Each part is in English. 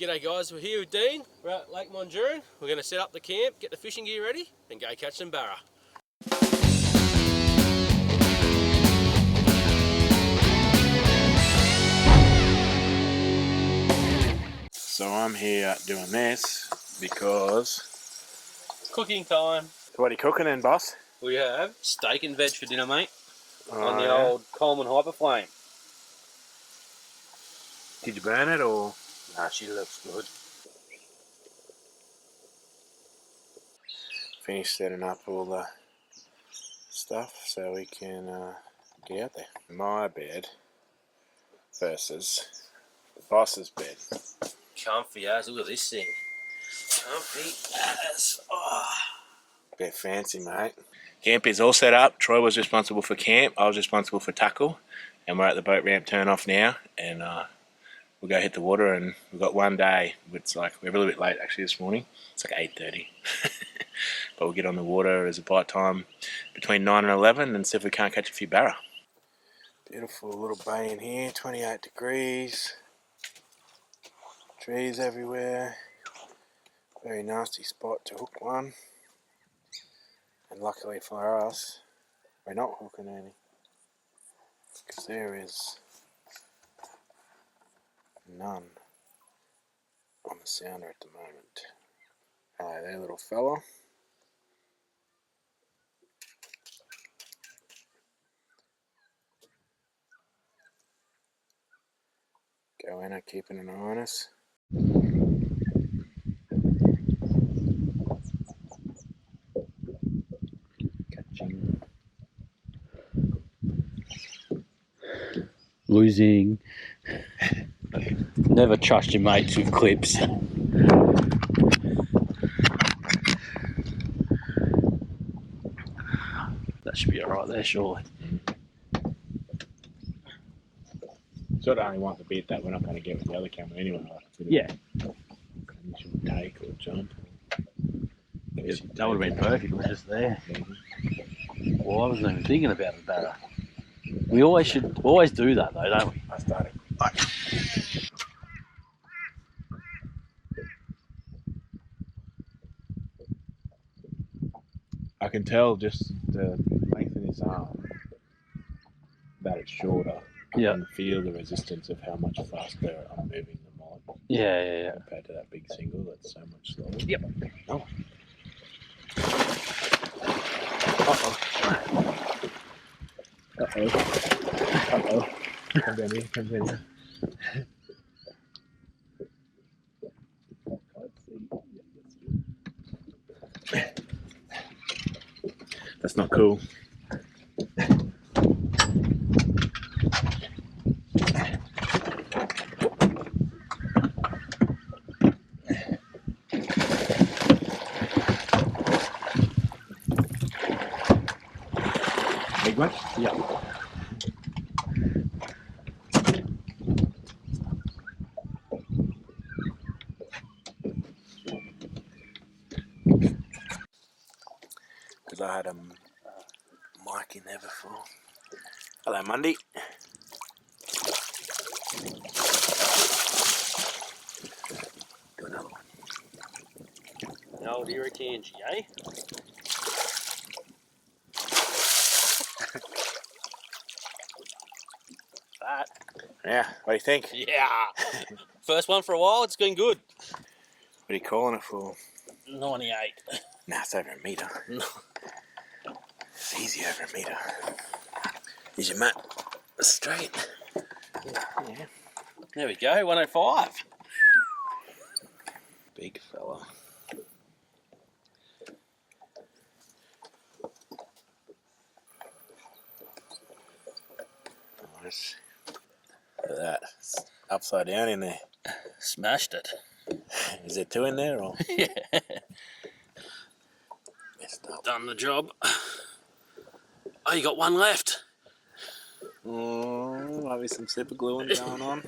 G'day guys, we're here with Dean. We're at Lake Monduran. We're going to set up the camp, get the fishing gear ready and go catch some barra. So I'm here doing this because... Cooking time. So what are you cooking then, boss? We have steak and veg for dinner, mate. Oh, On the old Coleman Hyperflame. Did you burn it or...? Nah, she looks good. Finished setting up all the stuff so we can get out there. My bed versus the boss's bed. Comfy as, look at this thing. Comfy as. Oh. Bit fancy, mate. Camp is all set up. Troy was responsible for camp. I was responsible for tackle. And we're at the boat ramp turn off now. And we'll go hit the water. And we've got one day. It's like, we're a little bit late actually this morning. It's like 8:30. But we'll get on the water as a bite time between 9 and 11 and see if we can't catch a few barra. Beautiful little bay in here. 28 degrees. Trees everywhere. Very nasty spot to hook one. And luckily for us, we're not hooking any, because there is none on the sounder at the moment. Hello there, little fella. Goanna keeping an eye on us. Losing. Never trust your mates with clips. That should be alright there, surely. Sort of only want the bit that we're not going to get with the other camera anyway. Yeah. Initial take or jump. That would have been perfect, we're just there. Well, I wasn't even thinking about it better. We always do that though, don't we? I started. I can tell just the length of his arm that it's shorter. Yeah. I can feel the resistance of how much faster I'm moving them on. Yeah. Compared to that big single that's so much slower. Yep. Oh. Uh-oh. Come down here. That's not cool. Big one? Yeah. Because I had a mic in there before. Hello, Monday. Do another one. An old irritangy, eh? That. Yeah, what do you think? Yeah. First one for a while, it's been good. What are you calling it for? 98. Nah, it's over a metre. It's easy over a metre. Here's your mat. Straight. Yeah. There we go, 105. Big fella. Nice. Look at that. It's upside down in there. Smashed it. Is there two in there or? Yeah. Messed up. Done the job. Oh, you got one left. Oh, might be some super gluing going on.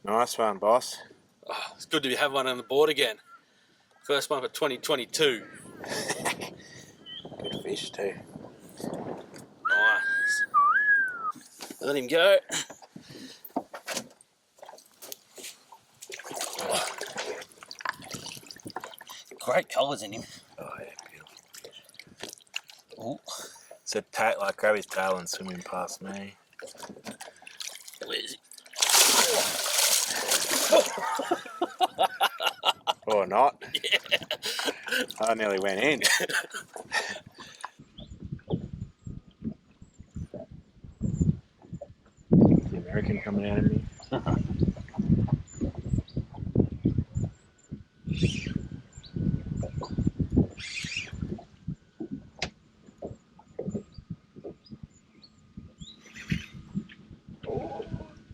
Nice one, boss. Oh, it's good to have one on the board again. First one for 2022. Good fish too. Nice. Let him go. Great colours in him. Oh yeah, beautiful fish. Oh, So like grab his tail and swim him past me. where's he? Or not. Yeah. I nearly went in. The American coming out of me. Oh,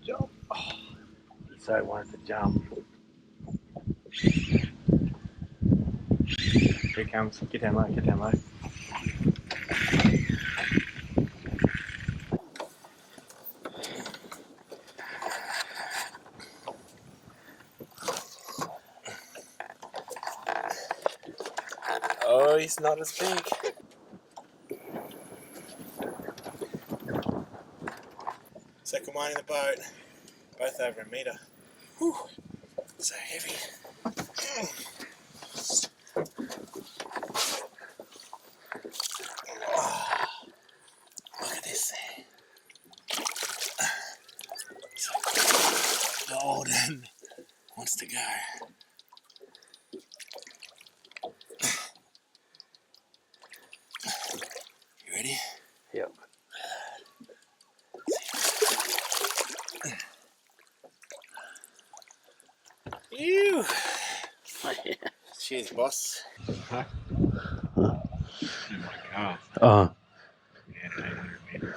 jump. Oh, he so wanted to jump. Here he comes. Get down low, get down low. Oh, he's not as big. Second one in the boat. Both over a metre. Whew. So heavy. Oh, look at this thing. So golden. Wants to go. You ready? Yep. Ew. Cheers, boss. Huh? Oh my god. Oh, Yeah, 800 metres.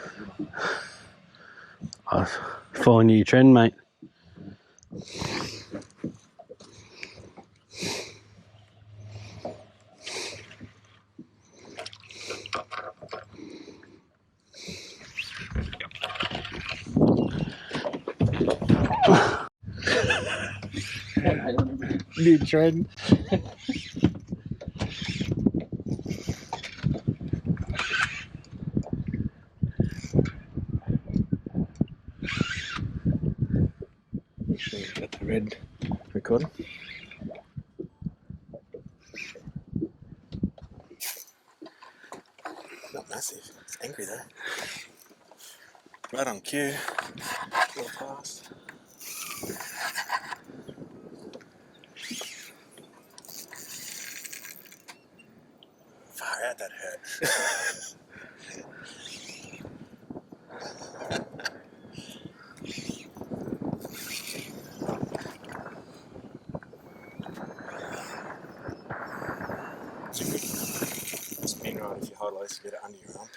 I was following your trend, mate. New trend. Make sure you've got the red recording. Not massive. It's angry though. Right on cue. Real fast. Far out, that hurt. It's a good spin rod if you hold loose, get it under your arm.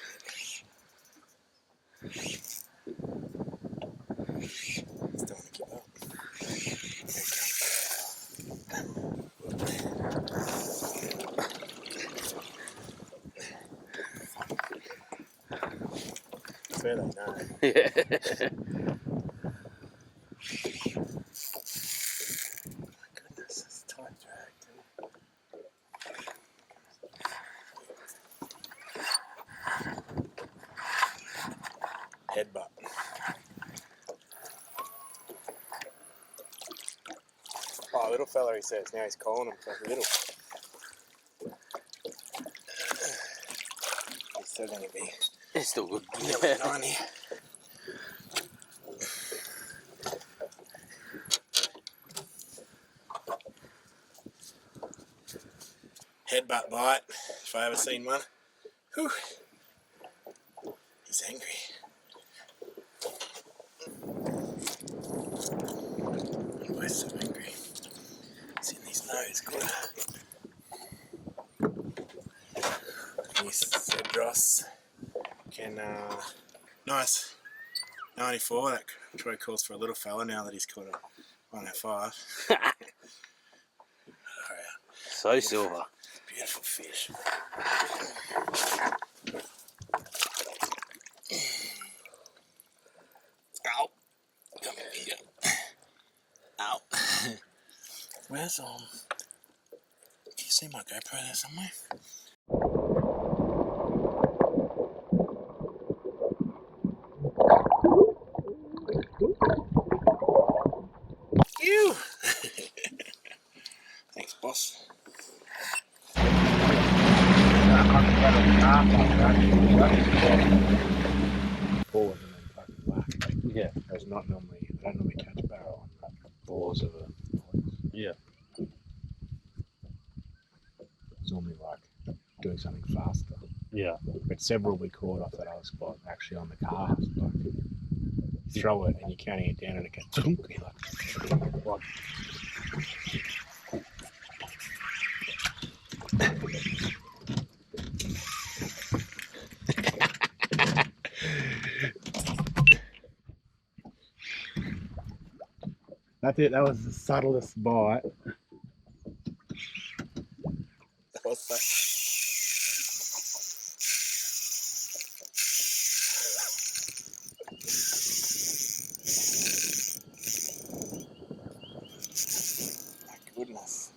Still want to keep up. That's where they know. Yeah. Goodness, it's tight drag too. Headbutt. Oh, little fella, he says. Now he's calling him for little. He's still going to be It's still good. 90. Headbutt bite, if I ever seen one. Whew. He's angry. Why is he so angry? It's in his nose, good. Yes, Cedros can, nice. 94, that Troy calls for a little fella now that he's caught a 105. So silver. Beautiful fish. Ow. Come here, finger. Ow. Where's, can you see my GoPro there somewhere? Ew! Thanks, boss. Forward and then fucking back. Yeah. There's not normally, I don't normally catch barrel on that. Balls of it. Yeah. It's normally like doing something faster. Yeah. But several we caught off that other spot, actually on the cast. Like, you throw it and you're counting it down and it goes thunk. You're like, that's it. That was the subtlest bite. That was so... My goodness.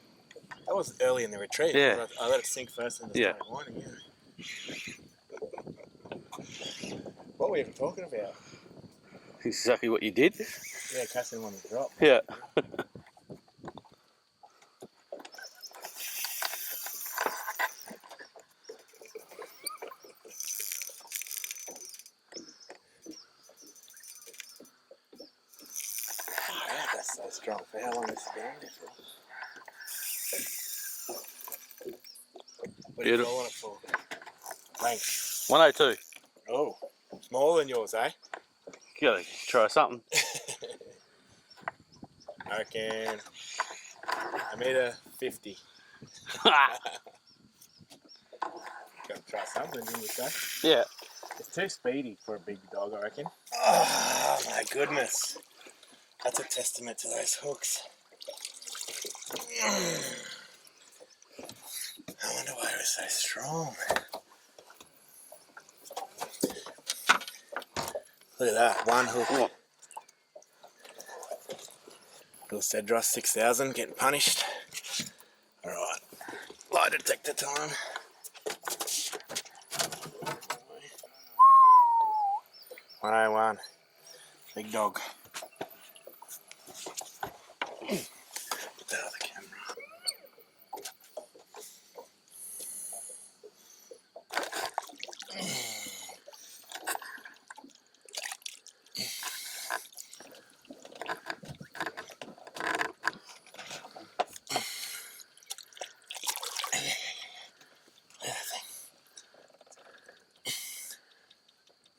That was early in the retreat. Yeah. I let it sink first and just Yeah. started whining. Yeah. What were we even talking about? Exactly what you did. Yeah, casting one to drop. Yeah. Oh, yeah, that's so strong. For how long has it been there for? What do you roll on it for? Thanks. 102. Oh, smaller than yours, eh? You gotta try something. I reckon 1.50 m. Gotta try something, didn't you say? Yeah. It's too speedy for a big dog, I reckon. Oh my goodness. That's a testament to those hooks. I wonder why it was so strong. Look at that, one hook. Oh. Little Cedros 6000 getting punished. Alright, lie detector time. $101. Big dog. Put that other camera.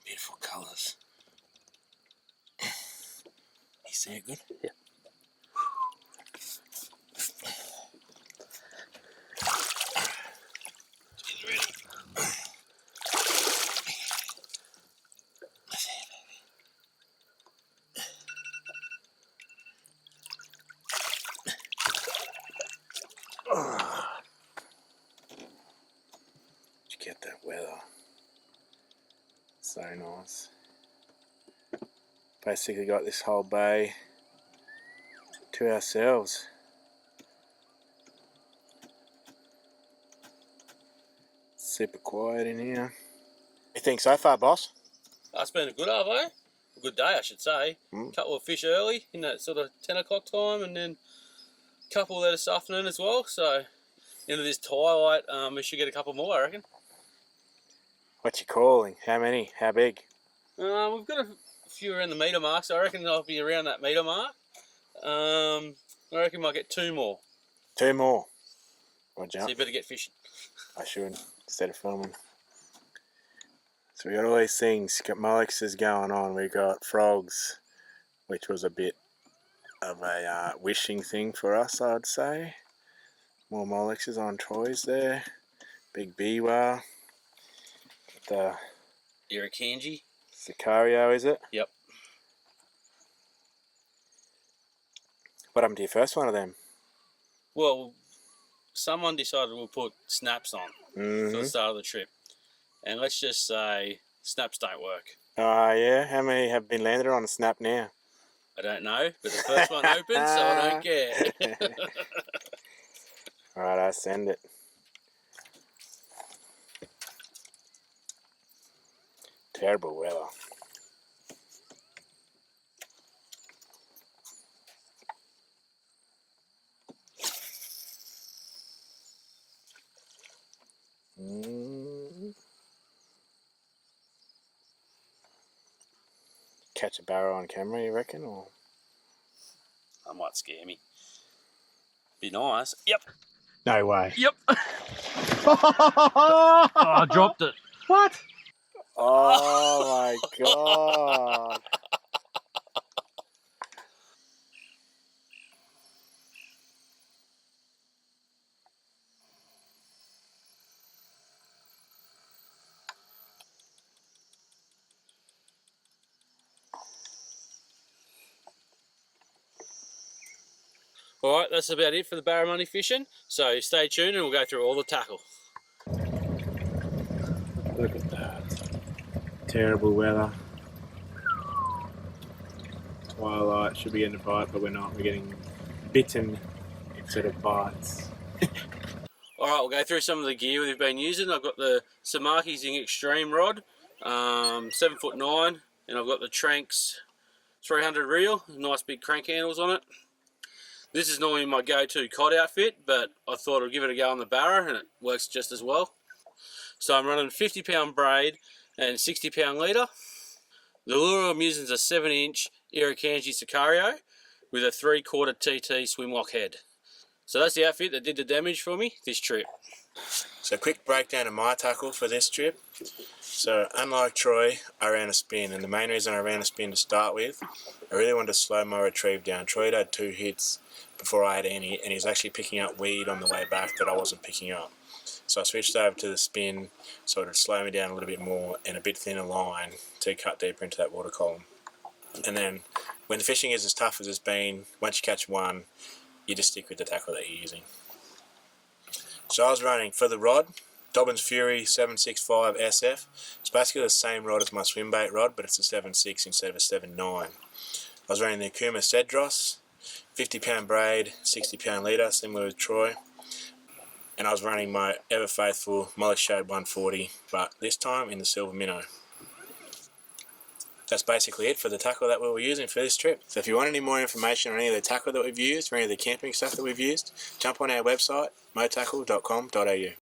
Beautiful colours. You see it good? Yeah. She's ready. Did you get that weather? So nice. Basically got this whole bay to ourselves. Super quiet in here. What you think so far, boss? It's been a good arvo. A good day, I should say. Couple of fish early in that sort of 10 o'clock time, and then a couple there this afternoon as well. So into this twilight, we should get a couple more, I reckon. What you calling? How many? How big? We've got a few around the metre mark, so I reckon I'll be around that metre mark. I reckon we might get 2 more. 2 more. Roger. So you better get fishing. I should, instead of filming. So we got all these things, got molluxes going on. We got frogs, which was a bit of a wishing thing for us, I'd say. More molluxes on Troy's there. Big biwa. The Irukandji. Sicario, is it? Yep. What happened to your first one of them? Well, someone decided we'll put snaps on for the start of the trip. And let's just say snaps don't work. Yeah. How many have been landed on a snap now? I don't know, but the first one opened, so I don't care. Alright, I send it. Terrible weather. catch a barra on camera, you reckon? Or That might scare me. Be nice. Yep. no way. Yep. Oh, I dropped it. What? Oh my god. Alright, that's about it for the barramundi fishing. So stay tuned and we'll go through all the tackle. Look at that. Terrible weather. Twilight, should be getting a bite, but we're not. We're getting bitten instead of bites. Alright, we'll go through some of the gear we've been using. I've got the Samaki Zing Extreme rod, 7'9", and I've got the Tranks 300 reel, nice big crank handles on it. This is normally my go-to cod outfit, but I thought I'd give it a go on the barra and it works just as well. So I'm running 50-pound braid and 60-pound leader. The lure I'm using is a 7-inch Irukandji Sicario with a 3/4 TT swim lock head. So that's the outfit that did the damage for me this trip. So quick breakdown of my tackle for this trip. So unlike Troy, I ran a spin, and the main reason I ran a spin to start with, I really wanted to slow my retrieve down. Troy had 2 hits before I had any, and he's actually picking up weed on the way back that I wasn't picking up. So I switched over to the spin, so it would slow me down a little bit more and a bit thinner line to cut deeper into that water column. And then when the fishing is as tough as it's been, once you catch one, you just stick with the tackle that you're using. So I was running for the rod, Dobbins Fury 765 SF. It's basically the same rod as my swim bait rod, but it's a 7.6 instead of a 7.9. I was running the Akuma Cedros, 50-pound braid, 60-pound leader, similar to Troy. And I was running my ever faithful Molly Shade 140, but this time in the silver minnow. That's basically it for the tackle that we were using for this trip. So if you want any more information on any of the tackle that we've used, or any of the camping stuff that we've used, jump on our website, motackle.com.au.